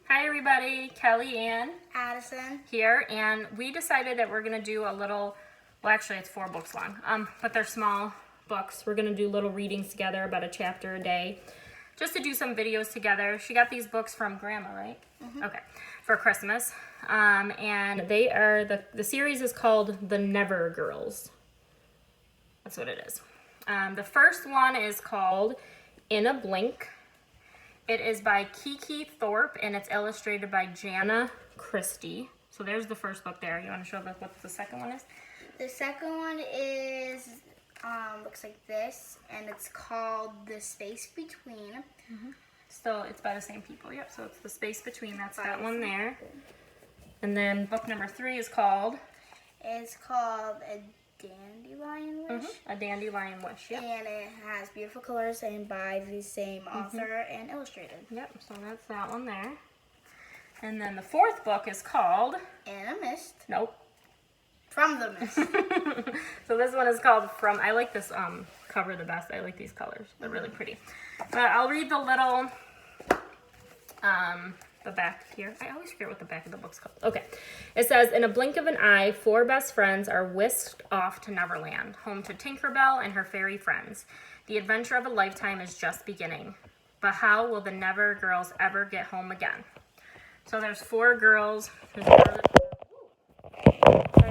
Hi everybody, Kelly and Addison here, and we decided that we're going to do a little, well actually it's 4 books long, but they're small books. We're going to do little readings together, about a chapter a day, just to do some videos together. She got these books from Grandma, right? Mm-hmm. Okay, for Christmas, and they are, the series is called The Never Girls. That's what it is. The first one is called In a Blink. It is by Kiki Thorpe, and it's illustrated by Jana, Christie. So there's the first book there. You want to show us what the second one is? The second one is, looks like this, and it's called The Space Between. Mm-hmm. So it's by the same people. Yep, so it's The Space Between. That's that one there. And then book number 3 is called? It's called A Dandelion Wish. Mm-hmm. A Dandelion Wish, yep. And it has beautiful colors and by the same author and illustrated. Yep, so that's that one there. And then the 4th book is called? In a Mist. Nope. From the Mist. So this one is called From. I like this cover the best. I like these colors. They're really pretty. But I'll read the little, the back here. I always forget what the back of the book's called. Okay. It says, in a blink of an eye, 4 best friends are whisked off to Neverland, home to Tinkerbell and her fairy friends. The adventure of a lifetime is just beginning. But how will the Never Girls ever get home again? So there's 4 girls. Sorry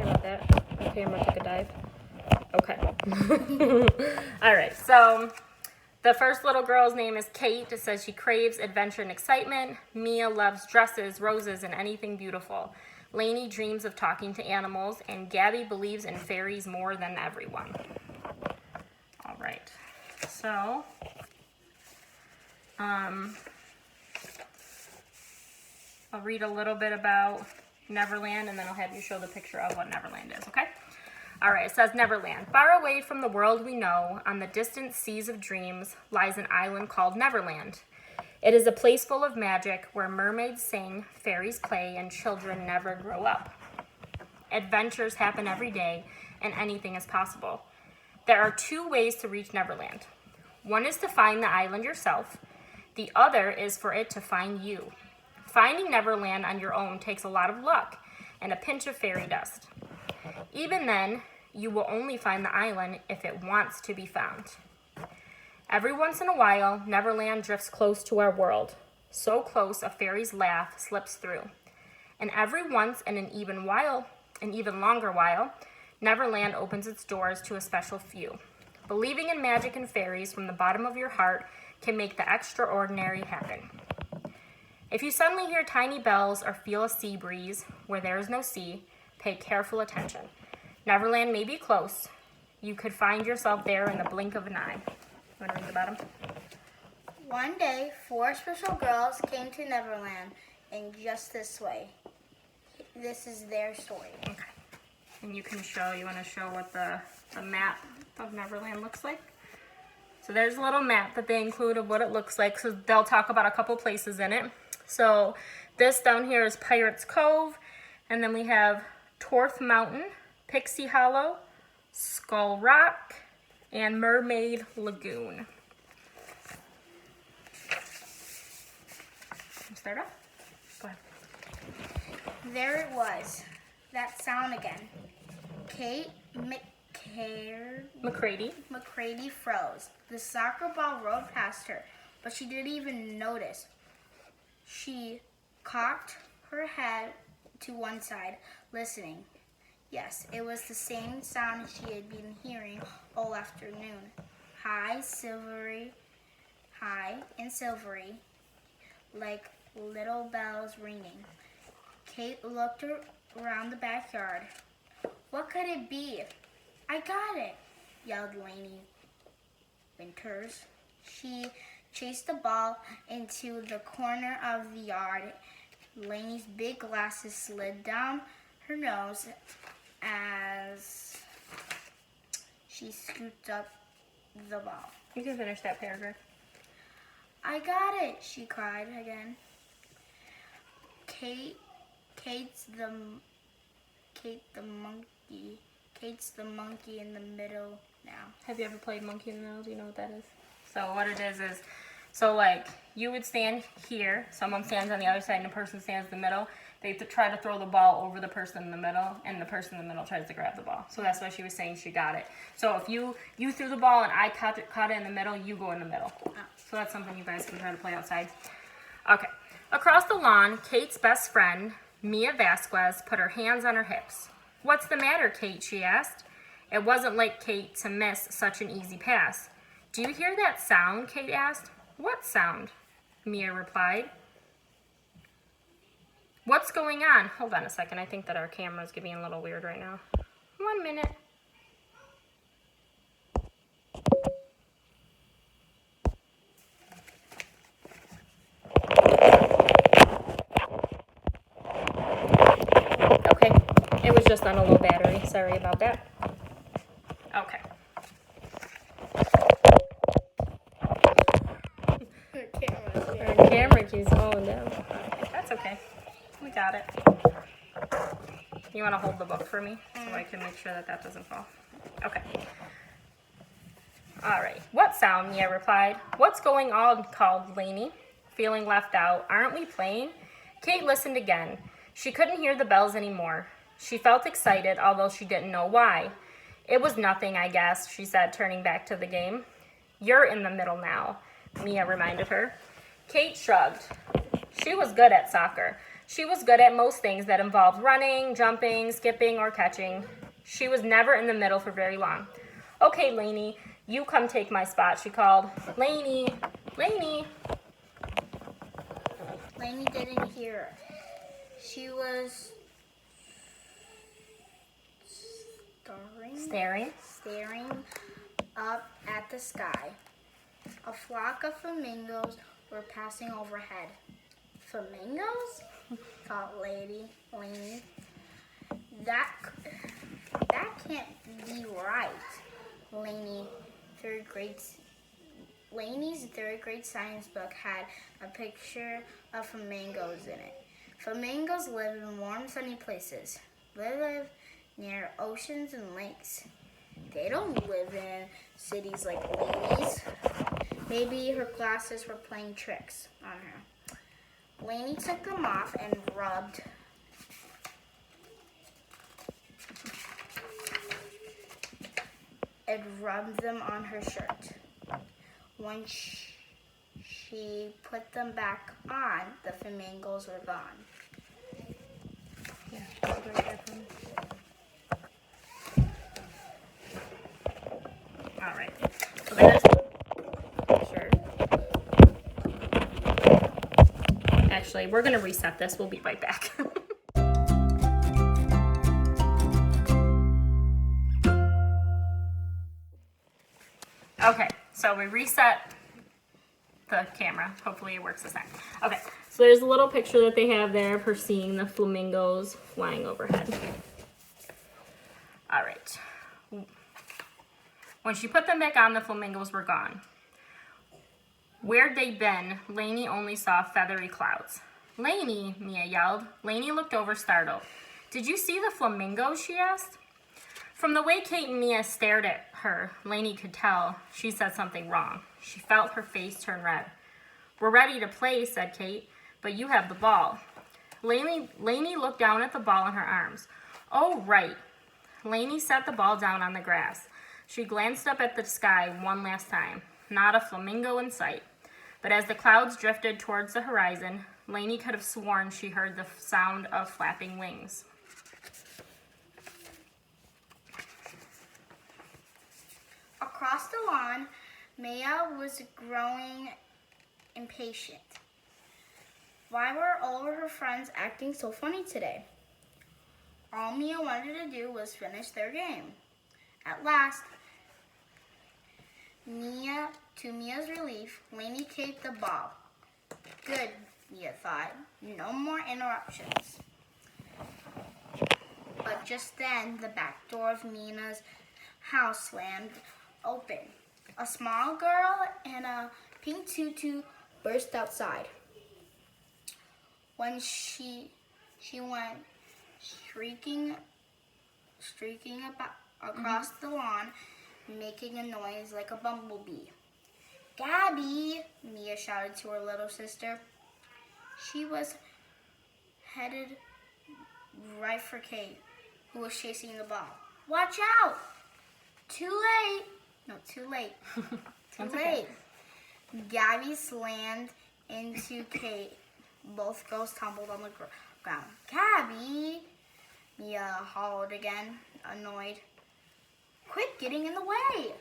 about that. My camera took a dive. Okay. All right. So the first little girl's name is Kate. It says she craves adventure and excitement. Mia loves dresses, roses, and anything beautiful. Lainey dreams of talking to animals. And Gabby believes in fairies more than everyone. All right. So, I'll read a little bit about Neverland, and then I'll have you show the picture of what Neverland is, okay? All right, it says Neverland. Far away from the world we know, on the distant seas of dreams, lies an island called Neverland. It is a place full of magic where mermaids sing, fairies play, and children never grow up. Adventures happen every day, and anything is possible. There are 2 ways to reach Neverland. One is to find the island yourself. The other is for it to find you. Finding Neverland on your own takes a lot of luck and a pinch of fairy dust. Even then, you will only find the island if it wants to be found. Every once in a while, Neverland drifts close to our world. So close, a fairy's laugh slips through. And every once in an even longer while, Neverland opens its doors to a special few. Believing in magic and fairies from the bottom of your heart can make the extraordinary happen. If you suddenly hear tiny bells or feel a sea breeze where there is no sea, pay careful attention. Neverland may be close. You could find yourself there in the blink of an eye. Want to read the bottom? One day, 4 special girls came to Neverland in just this way. This is their story. Okay. And you want to show what the map of Neverland looks like? So there's a little map that they include of what it looks like. So they'll talk about a couple places in it. So this down here is Pirates Cove. And then we have Torth Mountain, Pixie Hollow, Skull Rock, and Mermaid Lagoon. Start off? Go ahead. There it was. That sound again. Kate McCready froze. The soccer ball rolled past her, but she didn't even notice. She cocked her head to one side, listening. Yes, it was the same sound she had been hearing all afternoon. High and silvery, like little bells ringing. Kate looked around the backyard. What could it be? I got it, yelled Lainey Winters. She chased the ball into the corner of the yard. Lainey's big glasses slid down her nose as she scooped up the ball. You can finish that paragraph. I got it, she cried again. Kate's the monkey in the middle now. Have you ever played Monkey in the Middle? Do you know what that is? So what it is So like you would stand here, someone stands on the other side, and a person stands in the middle. They try to throw the ball over the person in the middle, and the person in the middle tries to grab the ball. So that's why she was saying she got it. So if you threw the ball and I caught it in the middle, you go in the middle. So that's something you guys can try to play outside. Okay. Across the lawn, Kate's best friend, Mia Vasquez, put her hands on her hips. "What's the matter, Kate?" she asked. It wasn't like Kate to miss such an easy pass. "Do you hear that sound?" Kate asked. "What sound?" Mia replied. "What's going on?" Hold on a second. I think that our camera's getting a little weird right now. 1 minute. Okay. It was just on a low battery. Sorry about that. Okay. Our camera keeps falling down. Okay, that's okay. We got it. You want to hold the book for me so I can make sure that that doesn't fall? Okay. All right. "What sound?" Mia replied. "What's going on?" called Lainey, feeling left out. "Aren't we playing?" Kate listened again. She couldn't hear the bells anymore. She felt excited, although she didn't know why. "It was nothing, I guess," she said, turning back to the game. "You're in the middle now," Mia reminded her. Kate shrugged. She was good at soccer. She was good at most things that involved running, jumping, skipping, or catching. She was never in the middle for very long. "Okay, Lainey, you come take my spot," she called. "Lainey, Lainey." Lainey didn't hear her. She was staring up at the sky. A flock of flamingos were passing overhead. "Flamingos?" thought Lainey. That can't be right. Lainey's third grade science book had a picture of flamingos in it. Flamingos live in warm, sunny places. They live near oceans and lakes. They don't live in cities like Lainey's. Maybe her glasses were playing tricks on her. Lainey took them off and rubbed them on her shirt. When she put them back on, the flamingos were gone. Yeah, hold right there for me. All right. So there's sure. Actually, we're gonna reset this. We'll be right back. Okay, so we reset the camera. Hopefully it works this time. Okay, so there's a little picture that they have there of her seeing the flamingos flying overhead. All right. When she put them back on, the flamingos were gone. Where'd they been? Lainey only saw feathery clouds. "Lainey," Mia yelled. Lainey looked over, startled. "Did you see the flamingos?" she asked. From the way Kate and Mia stared at her, Lainey could tell she said something wrong. She felt her face turn red. "We're ready to play," said Kate, "but you have the ball." Lainey looked down at the ball in her arms. "Oh, right." Lainey set the ball down on the grass. She glanced up at the sky one last time. Not a flamingo in sight. But as the clouds drifted towards the horizon, Lainey could have sworn she heard the sound of flapping wings. Across the lawn, Mia was growing impatient. Why were all of her friends acting so funny today? All Mia wanted to do was finish their game. At last, to Mia's relief, Lainey kicked the ball. Good, Mia thought. No more interruptions. But just then, the back door of Mina's house slammed open. A small girl in a pink tutu burst outside. When she went streaking across the lawn, making a noise like a bumblebee. Gabby, Mia shouted to her little sister. She was headed right for Kate, who was chasing the ball. Watch out! Too late. No, too late. Too late. Okay. Gabby slammed into Kate. Both girls tumbled on the ground. Gabby, Mia hollered again, annoyed. Quit getting in the way.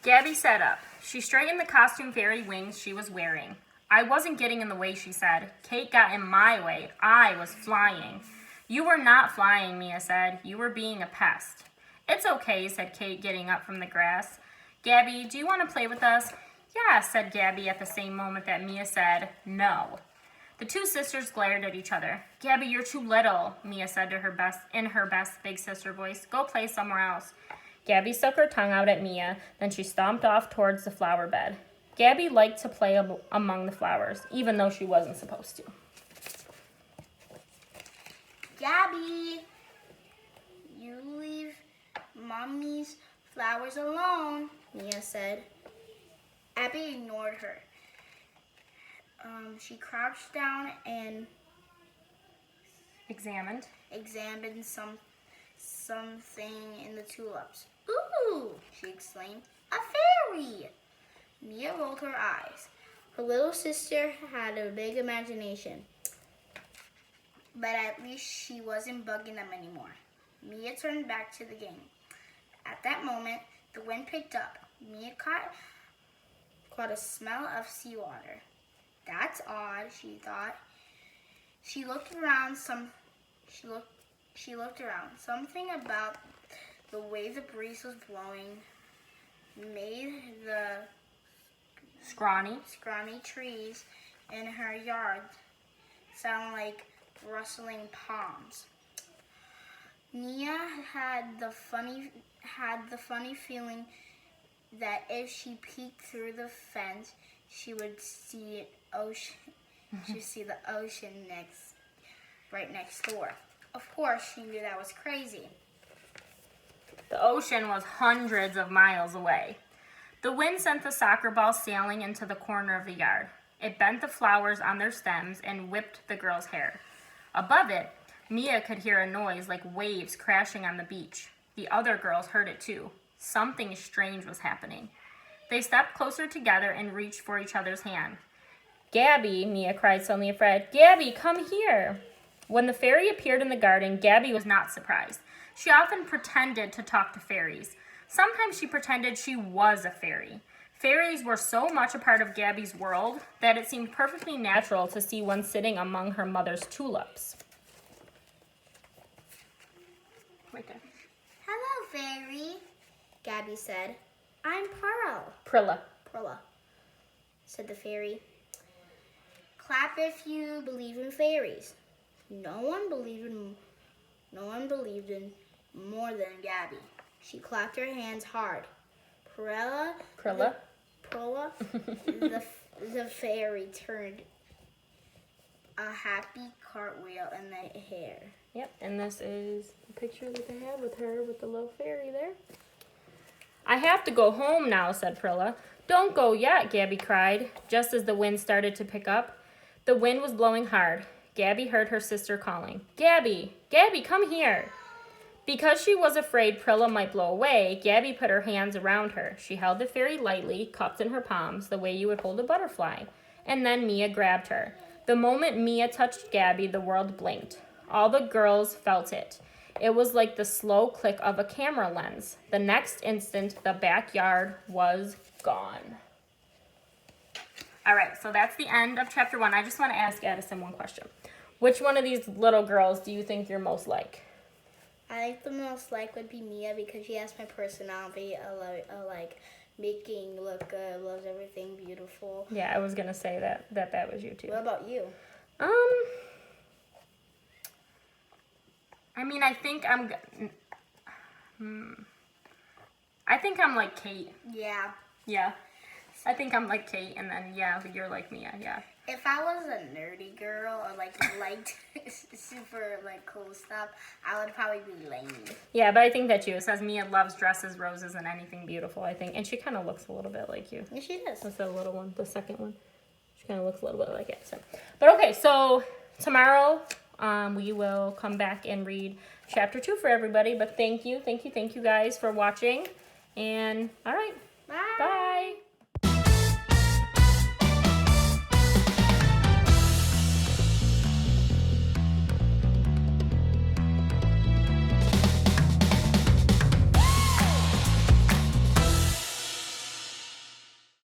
Gabby sat up. She straightened the costume fairy wings she was wearing. I wasn't getting in the way, she said. Kate got in my way. I was flying. You were not flying, Mia said. You were being a pest. It's okay, said Kate, getting up from the grass. Gabby, do you want to play with us? Yeah, said Gabby at the same moment that Mia said, no. The two sisters glared at each other. Gabby, you're too little, Mia said to her best big sister voice. Go play somewhere else. Gabby stuck her tongue out at Mia, then she stomped off towards the flower bed. Gabby liked to play among the flowers, even though she wasn't supposed to. Gabby, you leave Mommy's flowers alone, Mia said. Abby ignored her. She crouched down and Examined something in the tulips. Ooh, she exclaimed. A fairy! Mia rolled her eyes. Her little sister had a big imagination, but at least she wasn't bugging them anymore. Mia turned back to the game. At that moment, the wind picked up. Mia caught a smell of seawater. That's odd, she thought. She looked around. She looked around. Something about the way the breeze was blowing made the scrawny trees in her yard sound like rustling palms. Mia had the funny feeling that if she peeked through the fence, she would see ocean. She'd see the ocean right next door. Of course, she knew that was crazy. The ocean was hundreds of miles away. The wind sent the soccer ball sailing into the corner of the yard. It bent the flowers on their stems and whipped the girl's hair. Above it, Mia could hear a noise like waves crashing on the beach. The other girls heard it too. Something strange was happening. They stepped closer together and reached for each other's hand. Gabby, Mia cried, suddenly afraid. Gabby, come here. When the fairy appeared in the garden, Gabby was not surprised. She often pretended to talk to fairies. Sometimes she pretended she was a fairy. Fairies were so much a part of Gabby's world that it seemed perfectly natural to see one sitting among her mother's tulips. Right there. Hello, fairy, Gabby said. I'm Pearl. Prilla, said the fairy. Clap if you believe in fairies. No one believed in more than Gabby. She clapped her hands hard. Prilla, the fairy turned a happy cartwheel in the air. Yep, and this is the picture that they have with her with the little fairy there. I have to go home now, said Prilla. Don't go yet, Gabby cried, just as the wind started to pick up. The wind was blowing hard. Gabby heard her sister calling. Gabby, come here. Because she was afraid Prilla might blow away, Gabby put her hands around her. She held the fairy lightly, cupped in her palms, the way you would hold a butterfly. And then Mia grabbed her. The moment Mia touched Gabby, the world blinked. All the girls felt it. It was like the slow click of a camera lens. The next instant, the backyard was gone. All right, so that's the end of chapter 1. I just want to ask Addison one question. Which one of these little girls do you think you're most like? I think the most like would be Mia because she has my personality. I like making look good, loves everything beautiful. Yeah, I was going to say that was you too. What about you? I mean, I think I'm like Kate. Yeah. Yeah. I think I'm like Kate, and then, yeah, you're like Mia, yeah. If I was a nerdy girl or like liked super like cool stuff, I would probably be lame. Yeah, but I think that you. It says Mia loves dresses, roses, and anything beautiful, I think. And she kind of looks a little bit like you. Yeah, she does. That's the little one, the second one. She kind of looks a little bit like it. So. But okay, so tomorrow we will come back and read chapter 2 for everybody. But thank you guys for watching. And all right, Bye. bye.